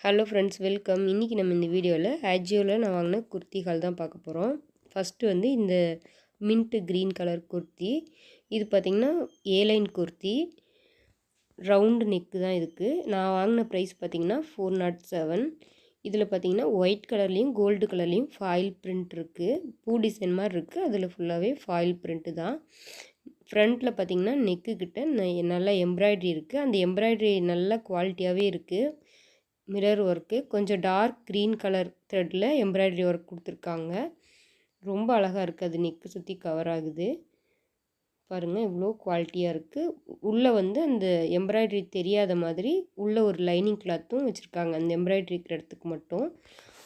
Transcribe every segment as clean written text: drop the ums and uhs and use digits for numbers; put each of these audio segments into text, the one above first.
Hello friends, welcome. இன்றைக்கி நம்ம இந்த வீடியோவில் ஆஜியோவில் நான் வாங்கின குர்த்திகள் தான் பார்க்க போகிறோம். ஃபஸ்ட்டு வந்து இந்த மின்ட்டு க்ரீன் கலர் குர்த்தி. இது பார்த்திங்கன்னா ஏலைன் குர்த்தி, ரவுண்டு நெக்கு தான் இதுக்கு. நான் வாங்கின ப்ரைஸ் பார்த்திங்கன்னா 407. இதில் பார்த்திங்கன்னா ஒயிட் கலர்லேயும் கோல்டு கலர்லேயும் ஃபாயில் பிரிண்ட் இருக்குது. பூ டிசைன் மாதிரி இருக்குது. அதில் ஃபுல்லாகவே ஃபாயில் பிரிண்ட்டு தான். ஃப்ரண்ட்டில் பார்த்திங்கன்னா நெக்கு கிட்ட நல்லா எம்ப்ராய்ட்ரி இருக்குது. அந்த எம்ப்ராய்ட்ரி நல்ல குவாலிட்டியாகவே இருக்குது. மிரர் ஒர்க்கு, கொஞ்சம் டார்க் க்ரீன் கலர் த்ரெட்டில் எம்ப்ராய்டரி ஒர்க் கொடுத்துருக்காங்க. ரொம்ப அழகாக இருக்குது. அது நெக்கு சுற்றி கவர் ஆகுது பாருங்கள், இவ்வளோ குவாலிட்டியாக இருக்குது. உள்ளே வந்து அந்த எம்ப்ராய்டரி தெரியாத மாதிரி உள்ளே ஒரு லைனிங் கிளாத்தும் வச்சுருக்காங்க அந்த எம்ப்ராய்டரி இருக்கிற இடத்துக்கு மட்டும்.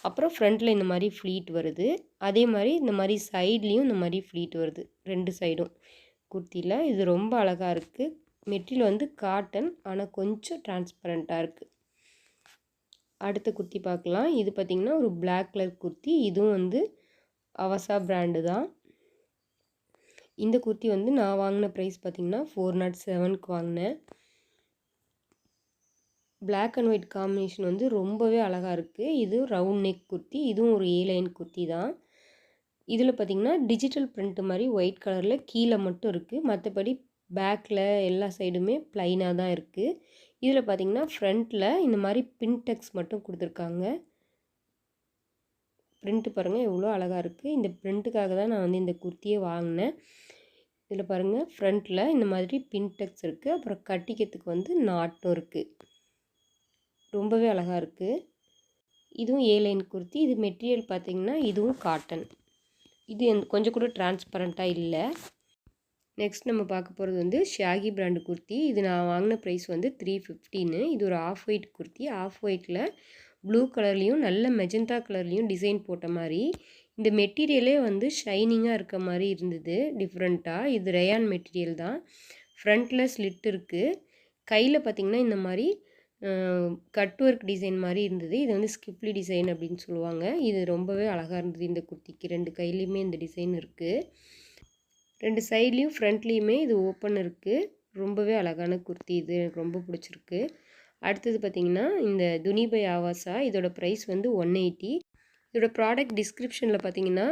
அப்புறம் ஃப்ரண்ட்டில் இந்த மாதிரி ஃப்ளீட் வருது. அதே மாதிரி இந்த மாதிரி சைட்லேயும் இந்த மாதிரி ஃப்ளீட் வருது, ரெண்டு சைடும் குர்த்தியில். இது ரொம்ப அழகாக இருக்குது. மெட்டீரியல் வந்து காட்டன், ஆனால் கொஞ்சம் டிரான்ஸ்பரண்ட்டாக இருக்குது. அடுத்த குர்த்தி பார்க்கலாம். இது பார்த்திங்கன்னா ஒரு பிளாக் கலர் குர்த்தி. இதுவும் வந்து அவசா பிராண்டு தான். இந்த குர்த்தி வந்து நான் வாங்கின ப்ரைஸ் பார்த்திங்கன்னா 407க்கு வாங்கினேன். பிளாக் அண்ட் ஒயிட் காம்பினேஷன் வந்து ரொம்பவே அழகாக இருக்குது. இது ரவுண்ட் நெக் குர்த்தி. இதுவும் ஒரு ஏலைன் குர்த்தி தான். இதில் பார்த்திங்கன்னா டிஜிட்டல் பிரிண்ட் மாதிரி ஒயிட் கலரில் கீழே மட்டும் இருக்குது. மற்றபடி பேக்கில் எல்லா சைடுமே ப்ளைனாக தான் இருக்குது. இதில் பார்த்திங்கன்னா ஃப்ரண்ட்டில் இந்த மாதிரி பின்டெக்ஸ் மட்டும் கொடுத்துருக்காங்க. பிரிண்ட்டு பாருங்கள் எவ்வளோ அழகாக இருக்குது. இந்த பிரிண்ட்டுக்காக தான் நான் வந்து இந்த குர்த்தியை வாங்கினேன். இதில் பாருங்கள் ஃப்ரண்ட்டில் இந்த மாதிரி பின்டெக்ஸ் இருக்குது. அப்புறம் கட்டிக்கிறதுக்கு வந்து நாட்டும் இருக்குது. ரொம்பவே அழகாக இருக்குது. இதுவும் ஏலைன் குர்த்தி. இது மெட்டீரியல் பார்த்திங்கன்னா இதுவும் காட்டன். இது கொஞ்சம் கூட டிரான்ஸ்பரண்ட்டாக இல்லை. நெக்ஸ்ட் நம்ம பார்க்க போகிறது வந்து ஷாகி பிராண்டு குர்த்தி. இது நான் வாங்கின ப்ரைஸ் வந்து 315. இது ஒரு ஆஃப் ஒயிட் குர்த்தி. ஆஃப் ஒயிட்டில் ப்ளூ கலர்லேயும் நல்ல மெஜந்தா கலர்லேயும் டிசைன் போட்ட மாதிரி. இந்த மெட்டீரியலே வந்து ஷைனிங்காக இருக்க மாதிரி இருந்தது டிஃப்ரெண்ட்டாக. இது ரேயான் மெட்டீரியல் தான். ஃப்ரண்ட்டில் ஸ்லிட் இருக்குது. கையில் பார்த்திங்கன்னா இந்த மாதிரி கட் ஒர்க் டிசைன் மாதிரி இருந்தது. இது வந்து ஸ்கிப்லி டிசைன் அப்படின்னு சொல்லுவாங்க. இது ரொம்பவே அழகாக இருந்தது இந்த குர்த்திக்கு. ரெண்டு கையிலையுமே இந்த டிசைன் இருக்குது. ரெண்டு சைட்லேயும் ஃப்ரண்ட்லேயுமே இது ஓப்பன் இருக்குது. ரொம்பவே அழகான குர்த்தி. இது எனக்கு ரொம்ப பிடிச்சிருக்கு. அடுத்தது பார்த்திங்கன்னா இந்த துனிபை ஆவாசா. இதோட ப்ரைஸ் வந்து 180. இதோட ப்ராடக்ட் டிஸ்கிரிப்ஷனில் பார்த்திங்கன்னா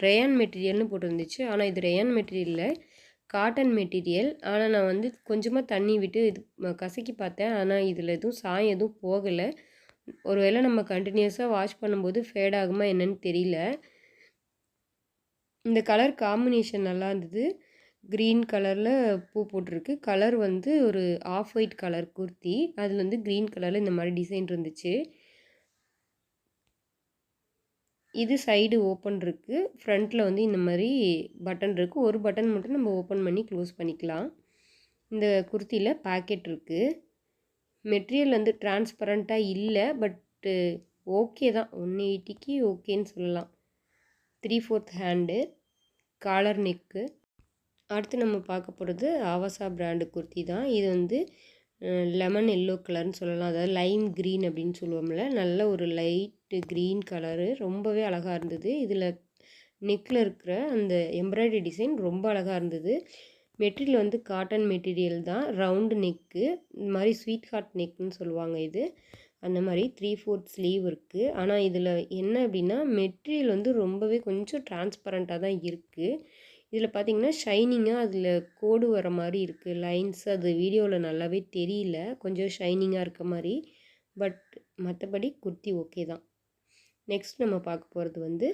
ரேயான் மெட்டீரியல்னு போட்டிருந்துச்சு. ஆனால் இது ரேயான் மெட்டீரியலில் காட்டன் மெட்டீரியல். ஆனால் நான் வந்து கொஞ்சமாக தண்ணி விட்டு இது கசக்கி பார்த்தேன். ஆனால் இதில் எதுவும் சாயம் எதுவும் போகலை. ஒருவேளை நம்ம கண்டினியூஸாக வாஷ் பண்ணும்போது ஃபேட் ஆகுமா என்னன்னு தெரியல. இந்த கலர் காம்பினேஷன் நல்லா இருந்தது. க்ரீன் கலரில் பூ போட்டிருக்கு. கலர் வந்து ஒரு ஆஃப் ஒயிட் கலர் குர்த்தி. அதில் வந்து க்ரீன் கலரில் இந்த மாதிரி டிசைன் இருந்துச்சு. இது சைடு ஓப்பன் இருக்குது. ஃப்ரண்ட்டில் வந்து இந்த மாதிரி பட்டன் இருக்குது. ஒரு பட்டன் மட்டும் நம்ம ஓப்பன் பண்ணி க்ளோஸ் பண்ணிக்கலாம். இந்த குர்த்தியில் பாக்கெட் இருக்குது. மெட்டீரியல் வந்து டிரான்ஸ்பரண்ட்டாக இல்லை, பட்டு ஓகே தான். 180க்கு ஓகேன்னு சொல்லலாம். 3/4 ஹேண்டு, காலர் நெக்கு. அடுத்து நம்ம பார்க்க போகிறது ஆவாசா பிராண்டு குர்த்தி தான். இது வந்து லெமன் எல்லோ கலர்னு சொல்லலாம். அதாவது லைம் க்ரீன் அப்படின்னு சொல்லுவோம்ல, நல்ல ஒரு லைட்டு க்ரீன் கலரு. ரொம்பவே அழகாக இருந்தது. இதில் நெக்கில் இருக்கிற அந்த எம்ப்ராய்டரி டிசைன் ரொம்ப அழகாக இருந்தது. மெட்டீரியல் வந்து காட்டன் மெட்டீரியல் தான். ரவுண்டு நெக்கு, இந்த மாதிரி ஸ்வீட் ஹார்ட் நெக்குன்னு சொல்லுவாங்க இது. அந்த மாதிரி 3/4 ஸ்லீவ் இருக்குது. ஆனால் இதில் என்ன அப்படின்னா மெட்டீரியல் வந்து ரொம்பவே கொஞ்சம் டிரான்ஸ்பரண்ட்டாக தான் இருக்குது. இதில் பார்த்திங்கன்னா ஷைனிங்காக அதில் கோடு வர மாதிரி இருக்குது, லைன்ஸ். அது வீடியோவில் நல்லாவே தெரியல, கொஞ்சம் ஷைனிங்காக இருக்க மாதிரி. பட் மற்றபடி குர்த்தி ஓகே தான். நெக்ஸ்ட் நம்ம பார்க்க போகிறது வந்து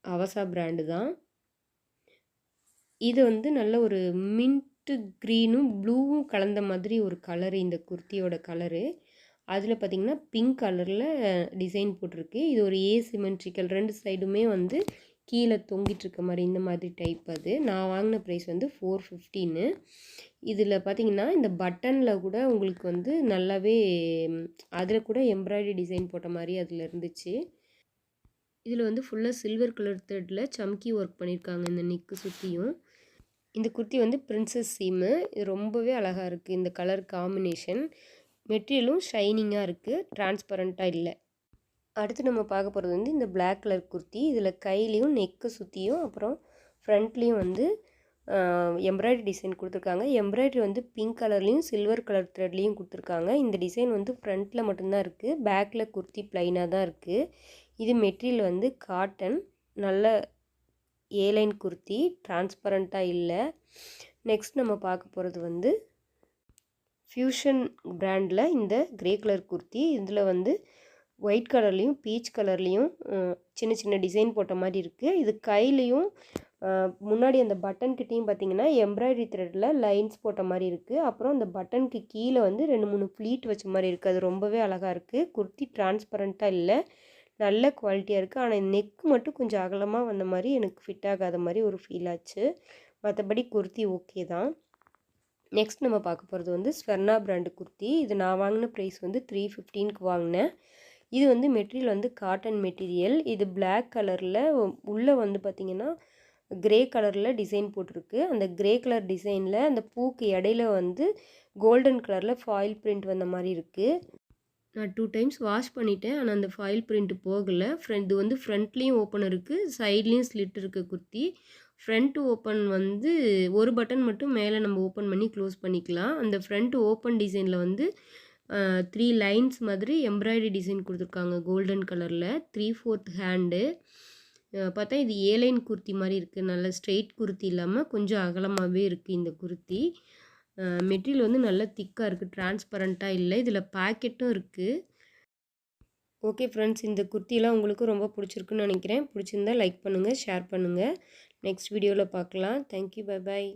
அவசா பிராண்டு தான். இது வந்து நல்ல ஒரு மின்ட்டு க்ரீனும் ப்ளூவும் கலந்த மாதிரி ஒரு கலரு இந்த குர்த்தியோட கலரு. அதில் பார்த்திங்கன்னா பிங்க் கலரில் டிசைன் போட்டிருக்கு. இது ஒரு ஏசிமெட்ரிக்கல், ரெண்டு சைடுமே வந்து கீழே தொங்கிட்டுருக்க மாதிரி இந்த மாதிரி டைப். அது நான் வாங்கின ப்ரைஸ் வந்து 415. இதில் பார்த்திங்கன்னா இந்த பட்டனில் கூட உங்களுக்கு வந்து நல்லாவே அதில் கூட எம்ப்ராய்டரி டிசைன் போட்ட மாதிரி அதில் இருந்துச்சு. இதில் வந்து ஃபுல்லாக சில்வர் கலர் த்ரெட்டில் சம்கி ஒர்க் பண்ணியிருக்காங்க இந்த நெக்கு சுற்றியும். இந்த குர்த்தி வந்து பிரின்சஸ் சீமு. இது ரொம்பவே அழகாக இருக்குது இந்த கலர் காம்பினேஷன். மெட்டீரியலும் ஷைனிங்காக இருக்குது, டிரான்ஸ்பரண்ட்டாக இல்லை. அடுத்து நம்ம பார்க்க போகிறது வந்து இந்த பிளாக் கலர் குர்த்தி. இதில் கையிலையும் நெக்கு சுற்றியும் அப்புறம் ஃப்ரண்ட்லேயும் வந்து எம்ப்ராய்டரி டிசைன் கொடுத்துருக்காங்க. எம்ப்ராய்டரி வந்து பிங்க் கலர்லேயும் சில்வர் கலர் த்ரெட்லேயும் கொடுத்துருக்காங்க. இந்த டிசைன் வந்து ஃப்ரண்ட்டில் மட்டும்தான் இருக்குது. பேக்கில் குர்த்தி ப்ளைனாக தான் இருக்குது. இது மெட்டீரியல் வந்து காட்டன், நல்ல ஏலைன் குர்த்தி, டிரான்ஸ்பரண்ட்டாக இல்லை. நெக்ஸ்ட் நம்ம பார்க்க போகிறது வந்து ஃப்யூஷன் பிராண்டில் இந்த கிரே கலர் குர்த்தி. இதில் வந்து ஒயிட் கலர்லேயும் பீச் கலர்லேயும் சின்ன சின்ன டிசைன் போட்ட மாதிரி இருக்குது. இது கையிலையும் முன்னாடி அந்த பட்டன்கிட்டையும் பார்த்தீங்கன்னா எம்ப்ராய்டரி த்ரெட்டில் லைன்ஸ் போட்ட மாதிரி இருக்குது. அப்புறம் அந்த பட்டனுக்கு கீழே வந்து 2-3 ஃப்ளீட் வச்ச மாதிரி இருக்குது. அது ரொம்பவே அழகாக இருக்குது. குர்த்தி டிரான்ஸ்பரண்ட்டாக இல்லை, நல்ல குவாலிட்டியாக இருக்குது. ஆனால் நெக் மட்டும் கொஞ்சம் அகலமாக வந்த மாதிரி எனக்கு ஃபிட் ஆகாத மாதிரி ஒரு ஃபீல் ஆச்சு. மற்றபடி குர்த்தி ஓகே தான். நெக்ஸ்ட் நம்ம பார்க்க போகிறது வந்து ஸ்வர்ணா பிராண்டு குர்த்தி. இது நான் வாங்கின ப்ரைஸ் வந்து 315க்கு வாங்கினேன். இது வந்து மெட்டீரியல் வந்து காட்டன் மெட்டீரியல். இது பிளாக் கலரில் உள்ளே வந்து பார்த்திங்கன்னா கிரே கலரில் டிசைன் போட்டிருக்கு. அந்த கிரே கலர் டிசைனில் அந்த பூக்கு இடையில வந்து கோல்டன் கலரில் ஃபாயில் பிரிண்ட் வந்த மாதிரி இருக்குது. நான் 2 டைம்ஸ் வாஷ் பண்ணிட்டேன், ஆனால் அந்த ஃபாயில் பிரிண்ட் போகலை. இது வந்து ஃப்ரண்ட்லேயும் ஓப்பன் இருக்குது, சைட்லேயும் ஸ்லிட் இருக்குது குர்த்தி. ஃப்ரண்ட் ஓப்பன் வந்து ஒரு பட்டன் மட்டும் மேலே நம்ம ஓப்பன் பண்ணி க்ளோஸ் பண்ணிக்கலாம். அந்த ஃப்ரண்ட் ஓப்பன் டிசைனில் வந்து 3 லைன்ஸ் மாதிரி எம்ப்ராய்டரி டிசைன் கொடுத்துருக்காங்க கோல்டன் கலரில். 3/4 ஹேண்டு. பார்த்தா இது ஏலைன் குர்த்தி மாதிரி இருக்குது. நல்ல ஸ்ட்ரெயிட் குர்த்தி இல்லாமல் கொஞ்சம் அகலமாகவே இருக்குது இந்த குர்த்தி. மெட்டீரியல் வந்து நல்லா திக்காக இருக்குது, டிரான்ஸ்பரண்ட்டாக இல்லை. இதில் பாக்கெட்டும் இருக்குது. ஓகே ஃப்ரெண்ட்ஸ், இந்த குர்த்தியெல்லாம் உங்களுக்கு ரொம்ப பிடிச்சிருக்குன்னு நினைக்கிறேன். பிடிச்சிருந்தா லைக் பண்ணுங்கள், ஷேர் பண்ணுங்கள். நெக்ஸ்ட் வீடியோவில் பார்க்கலாம். Thank you, bye bye.